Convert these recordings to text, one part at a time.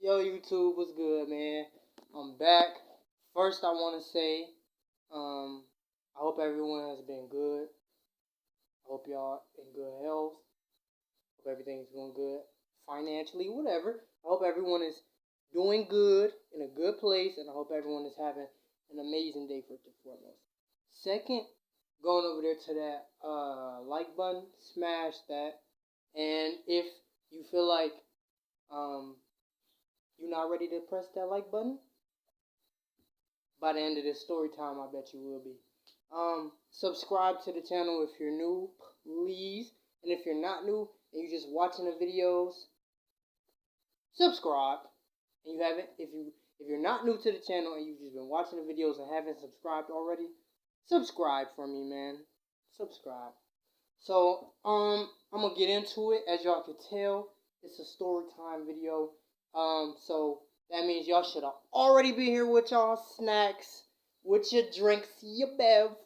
Yo, YouTube, what's good, man? I'm back. First, I want to say, I hope everyone has been good. I hope y'all in good health. Hope everything's going good financially, whatever. I hope everyone is doing good, in a good place, and I hope everyone is having an amazing day first and foremost. Second, going over there to that like button, smash that. And if you feel like you're not ready to press that like button, by the end of this story time, I bet you will be. Subscribe to the channel if you're new, please. And if you're not new and you're just watching the videos, subscribe. And you haven't, if you're not new to the channel and you've just been watching the videos and haven't subscribed already, subscribe for me, man. Subscribe. So, I'm gonna get into it. As y'all can tell, it's a story time video. So that means y'all should already be here with y'all snacks, with your drinks, your bev,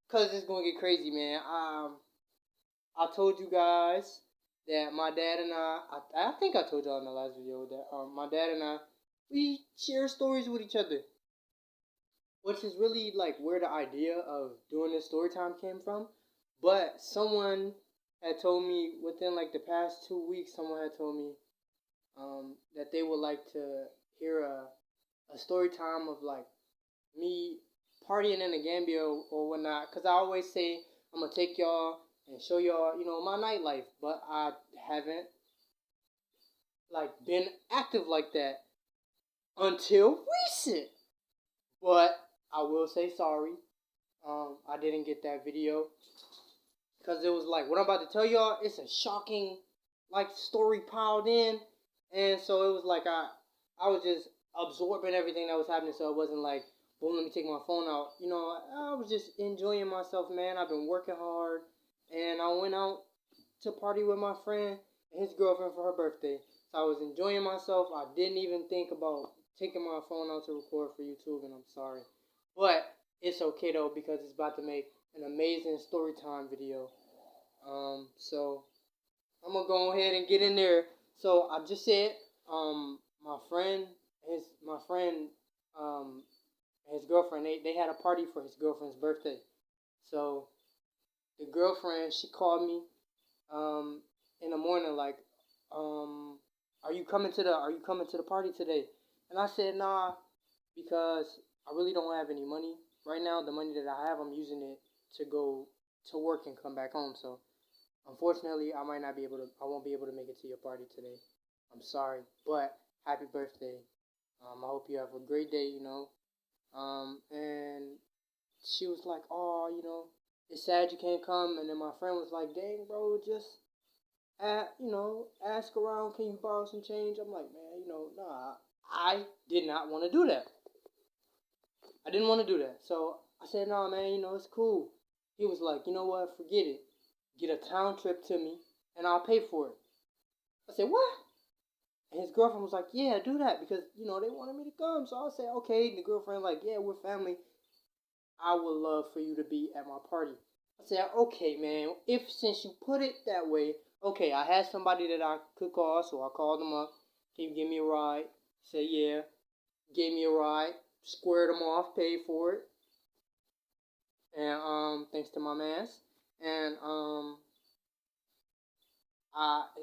cause it's gonna get crazy, man. I told you guys that my dad and I think I told y'all in the last video that my dad and I, we share stories with each other, which is really like where the idea of doing this story time came from. But someone had told me within like the past 2 weeks, someone had told me that they would like to hear a story time of like me partying in the Gambia or whatnot. Because I always say I'm going to take y'all and show y'all, my nightlife. But I haven't like been active like that until recent. But I will say sorry. I didn't get that video. Because it was like, what I'm about to tell y'all, it's a shocking like story piled in. And so it was like I was just absorbing everything that was happening. So it wasn't like, boom, let me take my phone out. I was just enjoying myself, man. I've been working hard. And I went out to party with my friend and his girlfriend for her birthday. So I was enjoying myself. I didn't even think about taking my phone out to record for YouTube, and I'm sorry. But it's okay, though, because it's about to make an amazing story time video. So I'm going to go ahead and get in there. So I just said, my friend, his girlfriend, they had a party for his girlfriend's birthday. So the girlfriend, she called me, in the morning, like, are you coming to the party today? And I said, nah, because I really don't have any money right now. The money that I have, I'm using it to go to work and come back home. So unfortunately, I won't be able to make it to your party today. I'm sorry, but happy birthday. I hope you have a great day, and she was like, oh, it's sad you can't come. And then my friend was like, dang, bro, just, ask around, can you borrow some change? I'm like, man, nah, I did not want to do that. I didn't want to do that. So I said, nah, man, it's cool. He was like, you know what, forget it. Get a town trip to me, and I'll pay for it. I said, what? And his girlfriend was like, yeah, do that, because, they wanted me to come. So I said, okay. And the girlfriend like, yeah, we're family. I would love for you to be at my party. I said, okay, man, since you put it that way, okay, I had somebody that I could call, so I called him up. Can you give me a ride? Said, yeah. Gave me a ride. Squared him off, paid for it. And, thanks to my mans. And,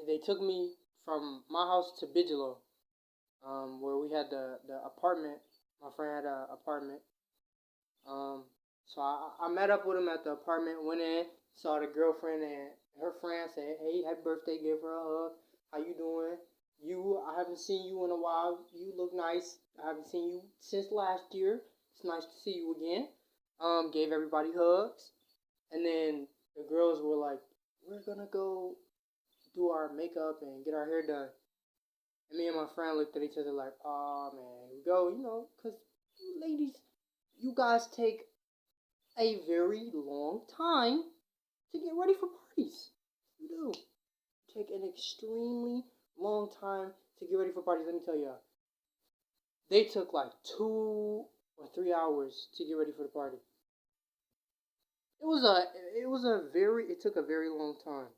they took me from my house to Bigelow, where we had the apartment. My friend had an apartment. So I met up with him at the apartment, went in, saw the girlfriend and her friend, said, hey, happy birthday, gave her a hug. How you doing? I haven't seen you in a while. You look nice. I haven't seen you since last year. It's nice to see you again. Gave everybody hugs. And then the girls were like, we're going to go do our makeup and get our hair done. And me and my friend looked at each other like, oh, man, here we go, because ladies, you guys take a very long time to get ready for parties. You do. Take an extremely long time to get ready for parties. Let me tell y'all. They took like 2 or 3 hours to get ready for the party. It took a very long time.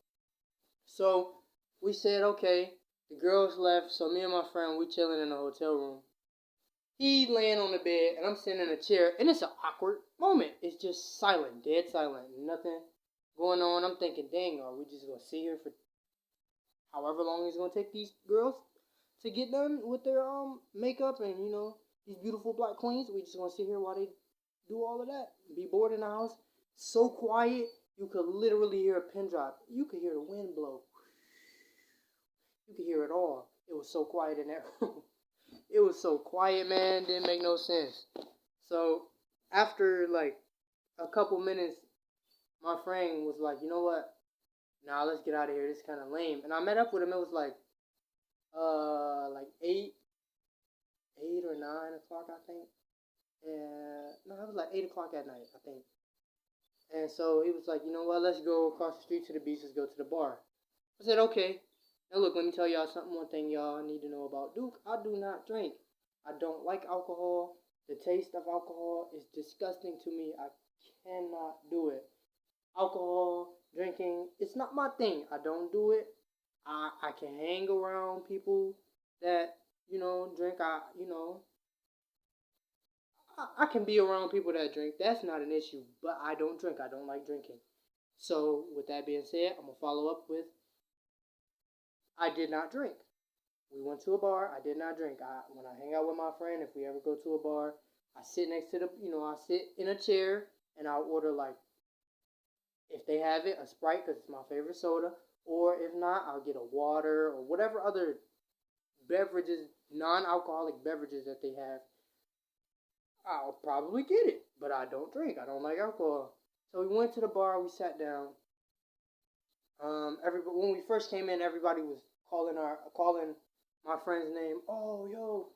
So we said, okay, The girls left, so me and my friend, we chilling in the hotel room. He laying on the bed, and I'm sitting in a chair, and it's an awkward moment. It's just silent, dead silent, nothing going on. I'm thinking, dang, are we just gonna sit here for however long it's gonna take these girls to get done with their makeup and these beautiful black queens? We just gonna sit here while they do all of that, be bored in the house. So quiet, you could literally hear a pin drop. You could hear the wind blow. You could hear it all. It was so quiet in that room. It was so quiet, man. Didn't make no sense. So after like a couple minutes, my friend was like, you know what? Nah, let's get out of here. This is kind of lame. And I met up with him. It was like 8 or 9 o'clock, I think. And no, it was like 8 o'clock at night, I think. And so he was like, you know what? Let's go across the street to the beach. Let's go to the bar. I said, okay. Now look, let me tell y'all something. One thing y'all need to know about Duke. I do not drink. I don't like alcohol. The taste of alcohol is disgusting to me. I cannot do it. Alcohol, drinking, it's not my thing. I don't do it. I can hang around people that, drink. I can be around people that drink. That's not an issue. But I don't drink. I don't like drinking. So with that being said, I'm going to follow up with I did not drink. We went to a bar. I did not drink. When I hang out with my friend, if we ever go to a bar, I sit next to I sit in a chair and I'll order if they have it, a Sprite because it's my favorite soda. Or if not, I'll get a water or whatever other beverages, non-alcoholic beverages that they have. I'll probably get it, but I don't drink. I don't like alcohol. So we went to the bar. We sat down. When we first came in, everybody was calling my friend's name. Oh, yo,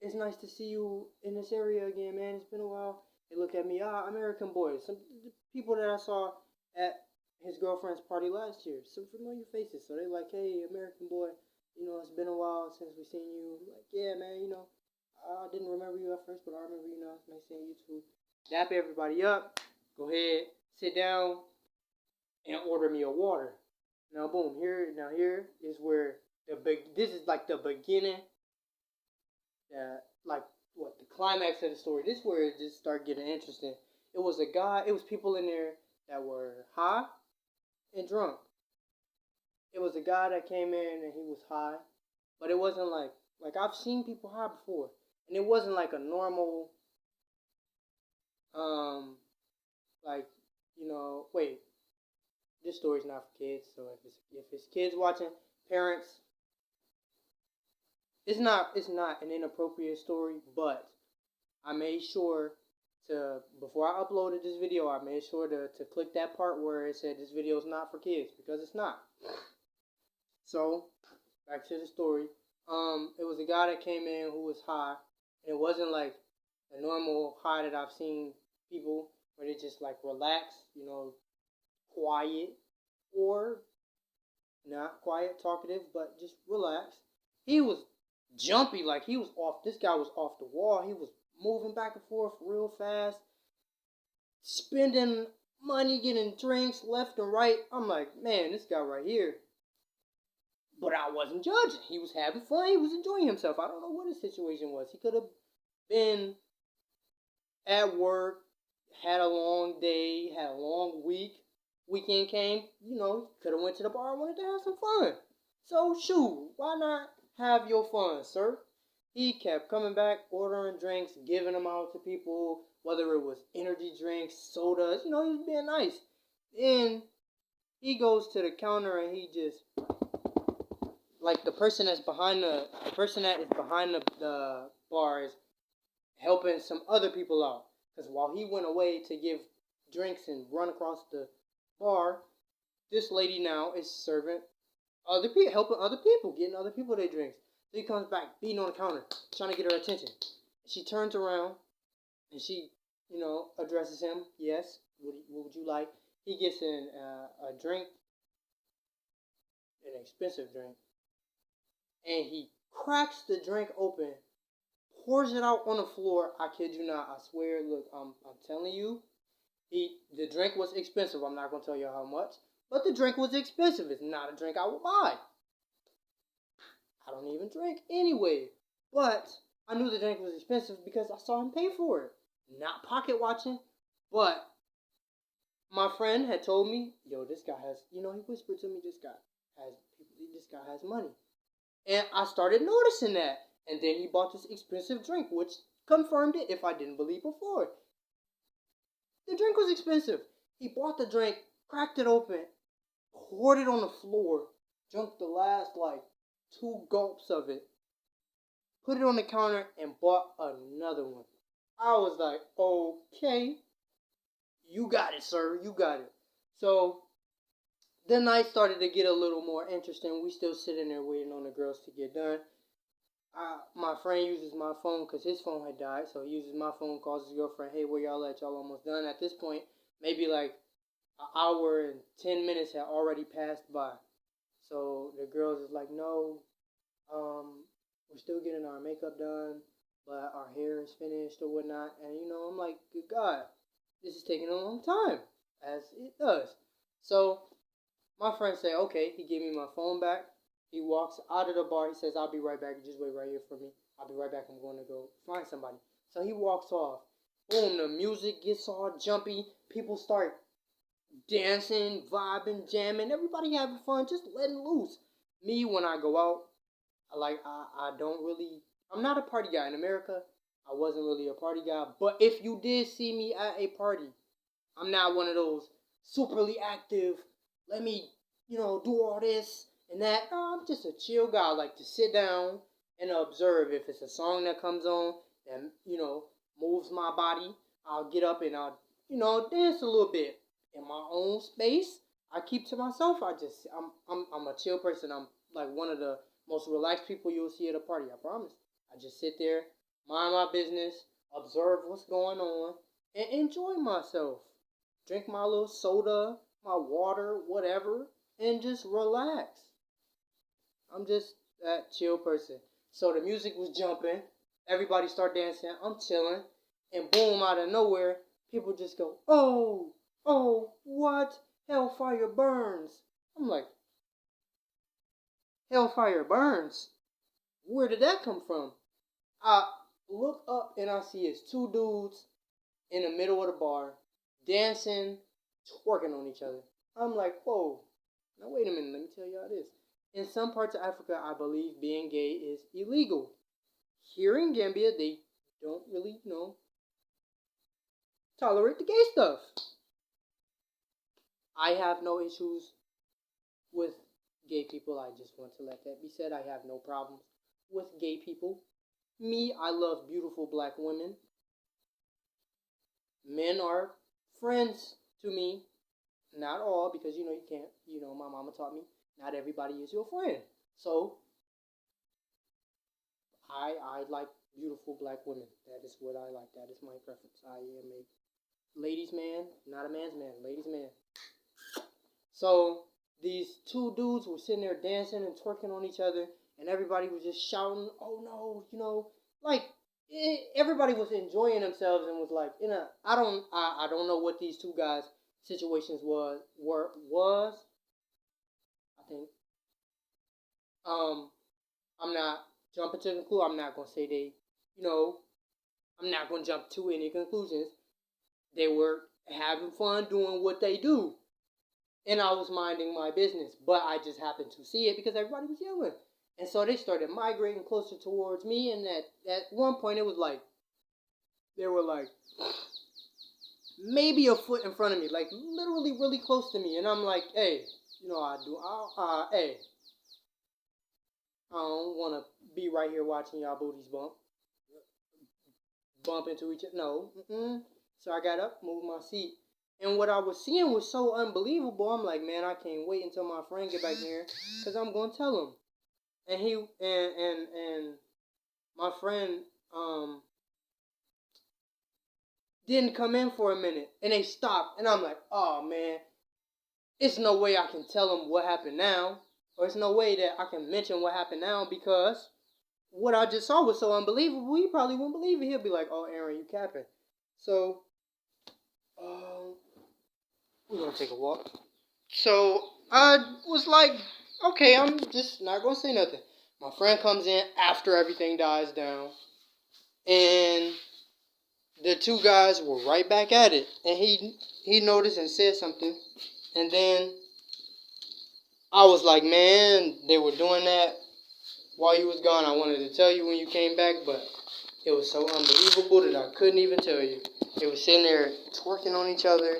it's nice to see you in this area again, man. It's been a while. They look at me, American boy. Some people that I saw at his girlfriend's party last year. Some familiar faces. So they're like, hey, American boy, it's been a while since we seen you. I'm like, yeah, man, I didn't remember you at first, but I remember you now. It's nice seeing you too. Dap everybody up. Go ahead, sit down, and order me a water. Now, boom, here is where this is like the beginning, the climax of the story. This is where it just started getting interesting. It was people in there that were high and drunk. It was a guy that came in and he was high, but it wasn't like I've seen people high before, and it wasn't like a normal, wait. This story's not for kids, so if it's kids watching, parents, it's not an inappropriate story, but I made sure before I uploaded this video, I made sure to click that part where it said this video is not for kids, because it's not. So, back to the story. It was a guy that came in who was high, and it wasn't like the normal high that I've seen people where they just like relax, quiet, or not quiet, talkative, but just relax. He was jumpy, like this guy was off the wall. He was moving back and forth real fast, spending money, getting drinks left and right. I'm like, man, this guy right here. But I wasn't judging. He was having fun. He was enjoying himself. I don't know what his situation was. He could have been at work, had a long day, had a long week. Weekend came, could have went to the bar and wanted to have some fun. So, shoot, why not have your fun, sir? He kept coming back, ordering drinks, giving them out to people, whether it was energy drinks, sodas, he was being nice. Then he goes to the counter and he just, like the person that is behind the bar is helping some other people out. Because while he went away to give drinks and run across the bar, this lady now is serving other people, helping other people, getting other people their drinks. So he comes back, beating on the counter, trying to get her attention. She turns around and she, addresses him. Yes, what would you like? He gets a drink, an expensive drink, and he cracks the drink open, pours it out on the floor. I kid you not. I swear. Look, I'm telling you. The drink was expensive. I'm not going to tell you how much. But the drink was expensive. It's not a drink I would buy. I don't even drink anyway. But I knew the drink was expensive because I saw him pay for it. Not pocket watching, but my friend had told me, yo, this guy has, he whispered to me, this guy has money. And I started noticing that. And then he bought this expensive drink, which confirmed it if I didn't believe before. The drink was expensive. He bought the drink, cracked it open, poured it on the floor, drank the last, 2 gulps of it, put it on the counter, and bought another one. I was like, okay, you got it, sir, you got it. So the night started to get a little more interesting. We still sitting there waiting on the girls to get done. My friend uses my phone because his phone had died, so he uses my phone, calls his girlfriend, hey, where y'all at? Y'all almost done. At this point, maybe like an hour and 10 minutes had already passed by. So the girls is like, no, we're still getting our makeup done, but our hair is finished or whatnot. And, I'm like, good God, this is taking a long time, as it does. So my friend said, okay, he gave me my phone back. He walks out of the bar. He says, I'll be right back. Just wait right here for me. I'll be right back. I'm going to go find somebody. So he walks off. Boom, the music gets all jumpy. People start dancing, vibing, jamming. Everybody having fun, just letting loose. Me, when I go out, I'm not a party guy. In America, I wasn't really a party guy. But if you did see me at a party, I'm not one of those superly active, let me, do all this and that. No, I'm just a chill guy. I like to sit down and observe. If it's a song that comes on that, moves my body, I'll get up and I'll, dance a little bit in my own space. I keep to myself. I'm a chill person. I'm like one of the most relaxed people you'll see at a party. I promise. I just sit there, mind my business, observe what's going on, and enjoy myself. Drink my little soda, my water, whatever, and just relax. I'm just that chill person. So the music was jumping. Everybody start dancing. I'm chilling. And boom, out of nowhere, people just go, oh, what? Hellfire burns. I'm like, Hellfire burns? Where did that come from? I look up and I see it's 2 dudes in the middle of the bar dancing, twerking on each other. I'm like, whoa. Now wait a minute, let me tell y'all this. In some parts of Africa, I believe being gay is illegal. Here in Gambia, they don't really, tolerate the gay stuff. I have no issues with gay people. I just want to let that be said. I have no problems with gay people. Me, I love beautiful black women. Men are friends to me. Not all, because, you can't, my mama taught me, not everybody is your friend. So, I like beautiful black women. That is what I like. That is my preference. I am a ladies' man, not a man's man. Ladies' man. So, these 2 dudes were sitting there dancing and twerking on each other, and everybody was just shouting, oh no, everybody was enjoying themselves and was like, I don't know what these 2 guys' situations was. I think, I'm not jumping to the conclusion. I'm not going to say they, I'm not going to jump to any conclusions. They were having fun doing what they do. And I was minding my business. But I just happened to see it because everybody was yelling. And so they started migrating closer towards me. And at one point, it was like, they were like, maybe a foot in front of me. Like, literally really close to me. And I'm like, hey, hey. I don't want to be right here watching y'all booties bump into each other. No. So I got up, moved my seat. And what I was seeing was so unbelievable. I'm like, man, I can't wait until my friend get back here because I'm going to tell him. And and my friend didn't come in for a minute. And they stopped. And I'm like, oh, man, it's no way I can tell him what happened now. Or it's no way that I can mention what happened now because what I just saw was so unbelievable. He probably wouldn't believe it. He'll be like, oh, Aaron, you capping. So, we're going to take a walk. So, I was like, okay, I'm just not going to say nothing. My friend comes in after everything dies down, and the two guys were right back at it. And he noticed and said something, and then I was like, man, they were doing that while you was gone. I wanted to tell you when you came back, but it was so unbelievable that I couldn't even tell you. They were sitting there twerking on each other.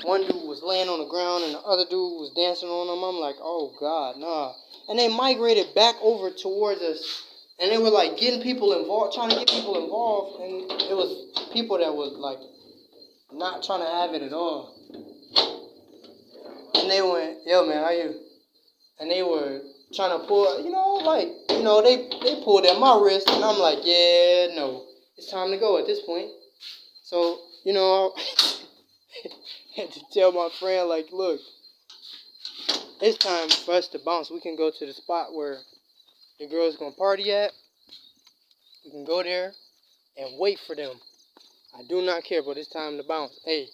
One dude was laying on the ground and the other dude was dancing on them. I'm like, oh God, nah. And they migrated back over towards us, and they were like getting people involved, trying to get people involved, and it was people that was like not trying to have it at all. And they went, yo man, how you? And they were trying to pull, they pulled at my wrist, and I'm like, yeah, no, it's time to go at this point. So, I had to tell my friend, like, look, it's time for us to bounce. We can go to the spot where the girls gonna party at. We can go there and wait for them. I do not care, but it's time to bounce. Hey,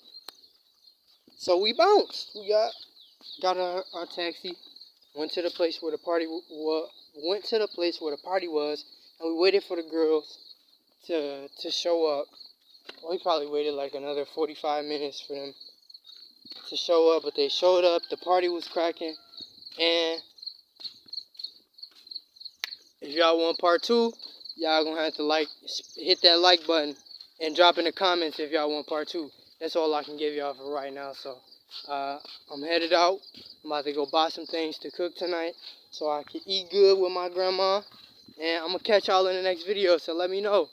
so we bounced. We got our taxi, went to the place where the party was, and we waited for the girls to show up. We probably waited like another 45 minutes for them to show up, but they showed up. The party was cracking, and if y'all want part 2, y'all gonna have to hit that like button and drop in the comments if y'all want part 2. That's all I can give y'all for right now. So I'm headed out. I'm about to go buy some things to cook tonight so I can eat good with my grandma. And I'm gonna catch y'all in the next video, so let me know.